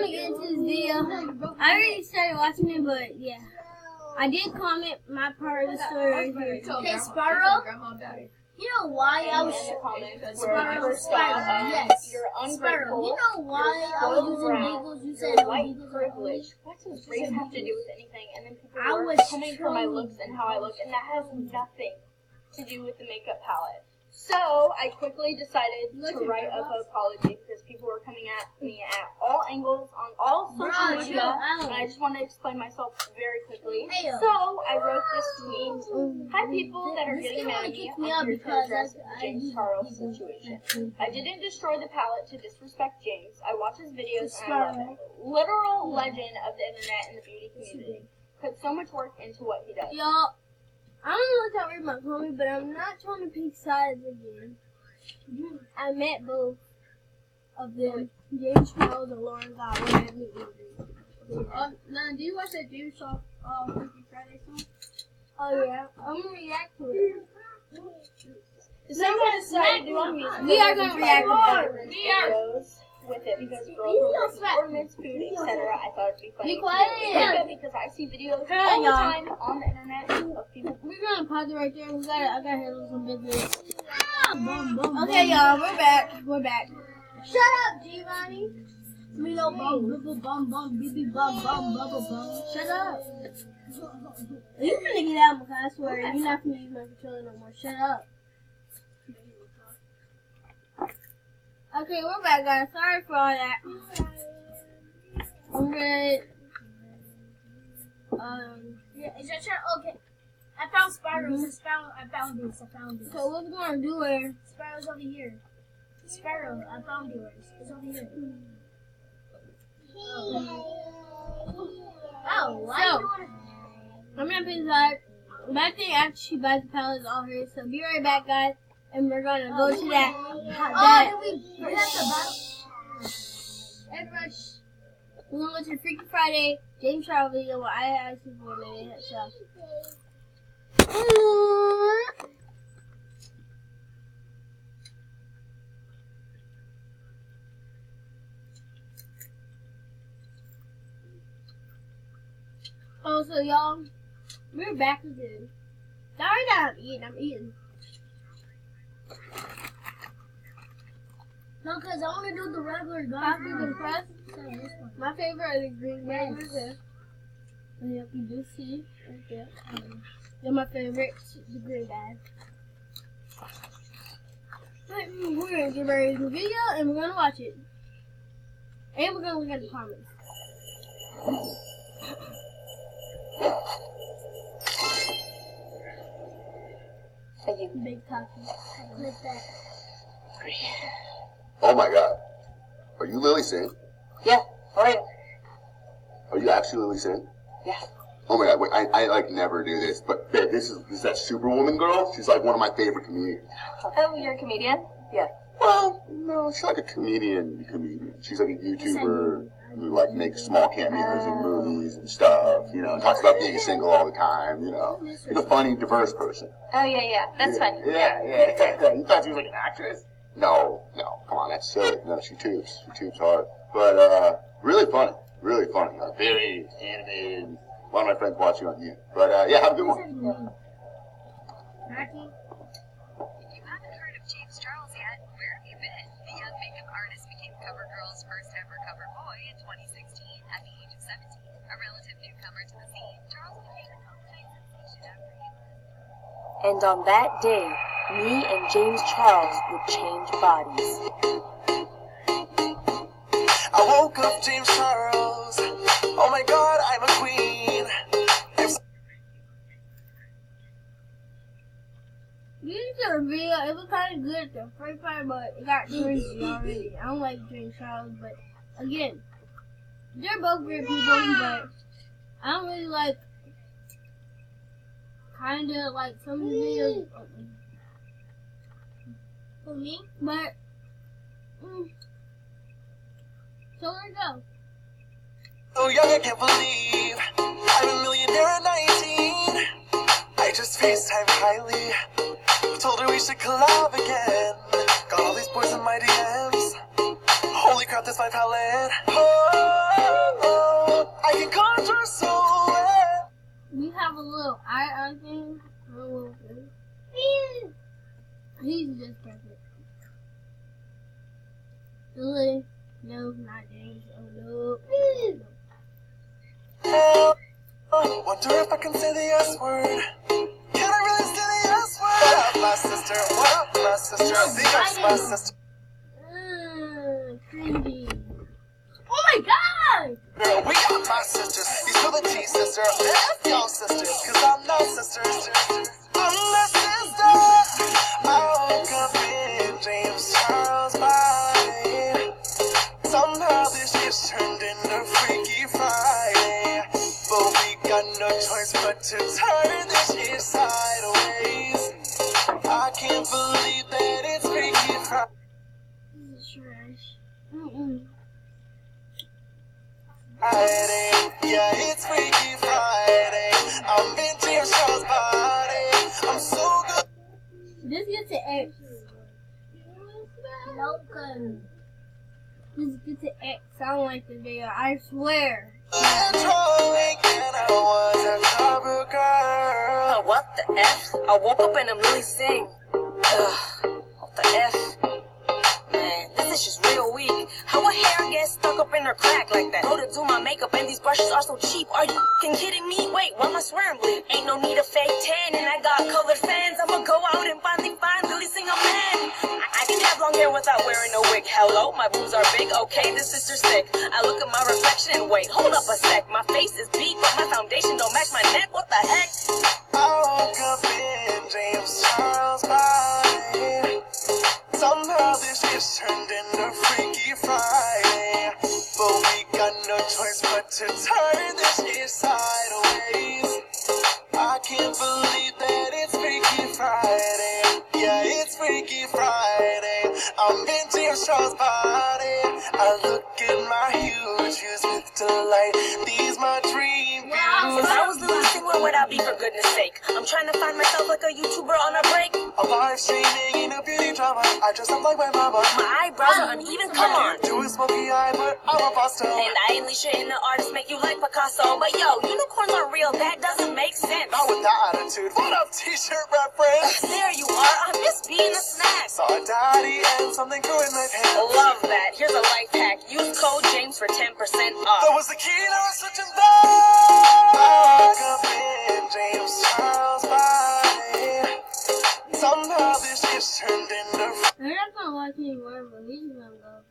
gonna get into this video. I already started watching it, but yeah. I did comment my part of the story right here. Okay, Sparrow. You know why I was Sparrow? Yes. Sparrow. You know why I was using Beagles? You said no Beagles privilege. What does race have to do with anything? And then people I were was coming for my looks and how I look, and that has nothing to do with the makeup palette. So I quickly decided to write a apology because people were coming at me at all angles on all social media, and I just wanted to explain myself very quickly. So I wrote this tweet. Hi people that are getting mad at me. I'm here to address the James Charles situation. I didn't destroy the palette to disrespect James. I watch his videos and I love him. Literal legend of the internet and the beauty community. Put so much work into what he does. Y'all, I don't know what y'all read my comment, but I'm not trying to pick sides again. I met both of them, James Charles and Lauren God, when I meet you. Now, do you watch that James Charles Freaky Friday song? Oh yeah, I'm gonna react to it. Someone decided to do on music. We are gonna react to it. Videos with it because girls are ordinance, food, etc. I thought it'd be funny. Be quiet. Because I see videos all the time on the internet of people. We're gonna pause it right there. I gotta handle some business. Okay, y'all, we're back. We're back. Shut up, Giovanni. Milo bum bum bum bibi bum bum bum bum. Shut up. You finna get out because I swear you're not finna use my controller no more. Shut up. Okay, we're back, guys. Sorry for all that. I'm good. Yeah, is your turn? Okay. I found Sparrows. I found this. So what's gonna do it? Sparrow's over here. Sparrow, I found yours. It's over here. Oh, why are you doing it? I'm gonna put inside. My thing after she buys the palette is all hers. So be right back, guys. And we're gonna go to that. Everybody, we're gonna go to the Freaky Friday James Charles video where I actually made it. So. Oh, so y'all, we're back again. Sorry that I'm eating. no, because I want to do the regular Coffee and press. one. My favorite are the green bags. And you do see right there. They're my favorite, the green bag. Right, we're gonna get ready to the video and we're gonna watch it. And we're gonna look at the comments. Big talkie. Click that. Oh my God. Are you Lily Singh? Yeah, alright. Are you actually Lily Singh? Yeah. Oh my God, wait, I like never do this, but babe, this is that Superwoman girl. She's like one of my favorite comedians. Oh, you're a comedian? Yeah. Well, no, she's like a comedian. She's like a YouTuber who like makes small cameos in movies and stuff, you know, and talks about being single all the time, you know. She's a funny, diverse person. Oh, yeah, that's funny. Yeah. You thought she was like an actress? No, come on, that's silly. No, she tubes hard. But, really funny. Like, very animated. A lot of my friends watch you on you. But, yeah, have a good one. Mackie? If you haven't heard of James Charles yet, where have you been? The young makeup artist became CoverGirl's first ever cover boy in 2016 at the age of 17. A relative newcomer to the scene, Charles became a complete sensation after he was... And on that day, me and James Charles would change bodies. I woke up James Charles. Oh my God, I'm a queen. This is a video. It was kind of good at the first part, but it got cringy already. I don't like James Charles, but again, they're both great people, but I don't really like kind of like some of the videos for me, but so there you go. So young, I can't believe I'm a millionaire at 19. I just FaceTimed Kylie. Told her we should collab again. Got all these boys in my DMs. Holy crap, that's my palette. Oh. Wonder if I can say the S word. Can I really say the S word? What up, my sister? What up, my sister? The my sister. Cringy. Oh my god! Girl, we got my sisters. These are the T sister. The F y'all sisters. Cause I'm no sisters. I'm the sister. I woke up in James Charles' body. Somehow this just turned into Freaky Friday. But we got no choice but to turn this shit sideways. I can't believe that it's Freaky Friday. This is trash. Friday, yeah, it's Freaky Friday. I'm in James Charles' body. I'm so good. This gets to X. Welcome. This gets to X. I don't like the video. I swear. Controlling, and I was a cover girl. What the F? I woke up and I'm really sing. Ugh, what the F? Man, this is just real weak. How her hair gets stuck up in her crack like that? Go to do my makeup and these brushes are so cheap. Are you f***ing kidding me? Wait, why am I swearing bleed? Ain't no need of fake tan and I got colored fans. I'ma go out and finally find Billy Sing a man. I can have long hair without wearing a wig. Hello, my boobs are big. Okay, this sister's sick. I look at my reflection and wait, hold up a sec. My face is beat, but my foundation don't match my neck. What the heck? I woke up in James Charles' body. Somehow this just turned into Freaky Friday. But we got no choice but to turn this shit sideways. I can't believe that it's Freaky Friday. Yeah, it's Freaky Friday. I'm in James Charles' body. I look at my huge views with delight. These my dream views. If I was Lily Sing, where would I be for goodness sake? I'm trying to find myself like a YouTuber on a break. A live streaming in a beauty drama. I dress up like my mama. My eyebrows are uneven, come on. Do a smoky eye, but I'm a Boston. And I ain't Leisha in the artist make you like Picasso. But yo, unicorns aren't real, that doesn't make sense. Not with that attitude. What up, t-shirt reference? There you are, I'm just being a snack. Saw a daddy and something grew in my pants. Love that, here's a life hack. Use code James for 10% off. That was the key, now I'm switching back. I woke up in James Charles' body. Somehow this just turned into I'm not gonna watch any more, but he's gonna go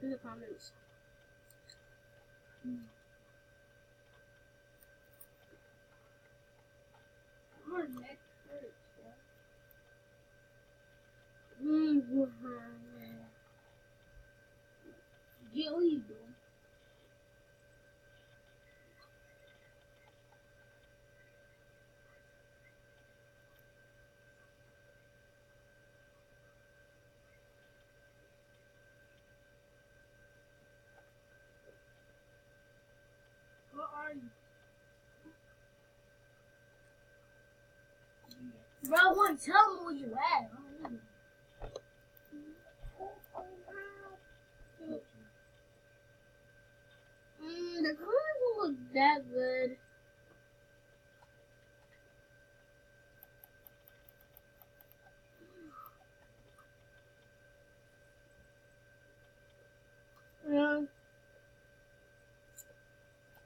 in the comments. My neck hurts. Get what you doing? What are you? Bro, I want to tell me where you at. The colors don't look that good.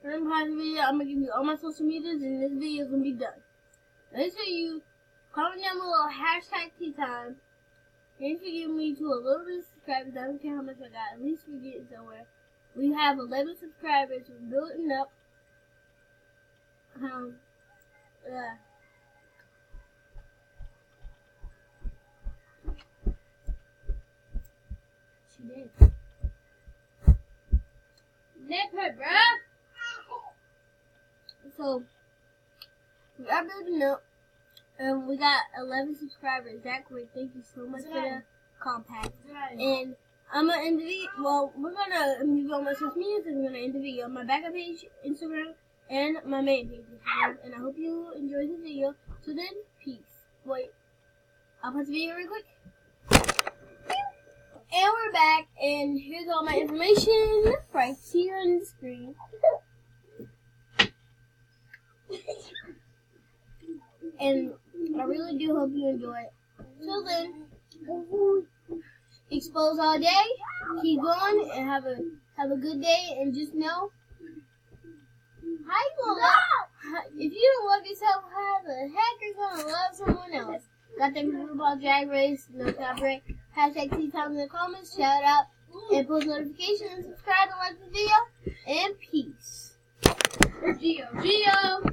I'm gonna give you all my social medias and this video is gonna be done. Make sure you comment down below hashtag tea time. And if you give me to a little bit of subscribers, I don't care how much I got, at least we're getting somewhere. We have 11 subscribers, we're building up. She did. Neck hurt, bruh. So, we are building up. And we got 11 subscribers. That quick. Thank you so much for the compact. And I'm gonna end the video. Well, we're gonna give you all my social media, and we're gonna end the video on my backup page, Instagram, and my main page, Instagram. And I hope you enjoyed the video. So then, peace. Wait, I'll pause the video real quick. And we're back, and here's all my information right here on the screen. And I really do hope you enjoy it. Till then, expose all day. Keep going and have a good day. And just know, how you gonna if you don't love yourself, how the heck are you gonna love someone else? Got them football drag race, no copyright. Hashtag tea time in the comments. Shout out and post notifications and subscribe and like the video. And peace. Geo.